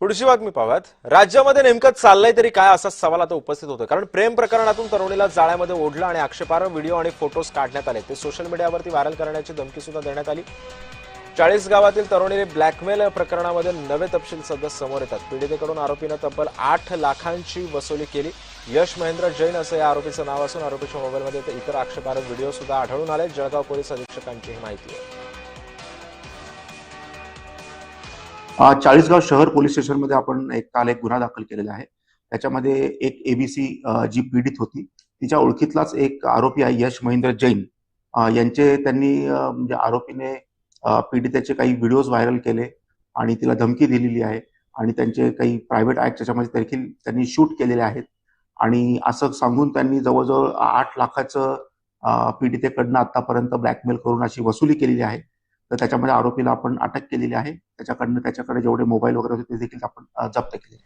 पुढची बातमी पाहूयात. राज्यामध्ये नेमकं चाललंय तरी काय असा सवाल आता उपस्थित होतो. कारण प्रेम प्रकरणातून तरुणीला जाळ्यामध्ये ओढलं आणि आक्षेपार्ह व्हिडिओ आणि फोटोज काढण्यात आले. ते सोशल मीडियावरती व्हायरल करण्याची धमकी सुद्धा देण्यात आली. 40 गावातील तरुणीने ब्लॅकमेल प्रकरणामध्ये नवे तपशील सध्या समोर येतात. पीडितेकडून आरोपीनं तब्बल 8 लाखांची वसुली केली. यश महेंद्र जैन असं या आरोपीचं नाव असून आरोपीच्या मोबाईलमध्ये इतर आक्षेपार्ह व्हिडिओ सुद्धा आढळून आले. जळगाव पोलीस अधीक्षकांची ही माहिती आहे. चाळीसगाव शहर पोलीस स्टेशनमध्ये आपण काल एक गुन्हा दाखल केलेला आहे. त्याच्यामध्ये एक एबीसी जी पीडित होती तिच्या ओळखीतलाच एक आरोपी आहे यश महेंद्र जैन. यांचे त्यांनी म्हणजे आरोपीने पीडितेचे काही व्हिडिओज व्हायरल केले आणि तिला धमकी दिलेली आहे आणि त्यांचे काही प्रायव्हेट ऍक्ट त्याच्यामध्ये देखील त्यांनी शूट केलेले आहेत आणि असं सांगून त्यांनी जवळजवळ 8 लाखाचं पीडितेकडनं आतापर्यंत ब्लॅकमेल करून अशी वसुली केलेली आहे. तर त्याच्यामध्ये आरोपीला आपण अटक केलेली आहे. त्याच्याकडे जेवढे मोबाईल वगैरे होते ते देखील आपण जप्त केले.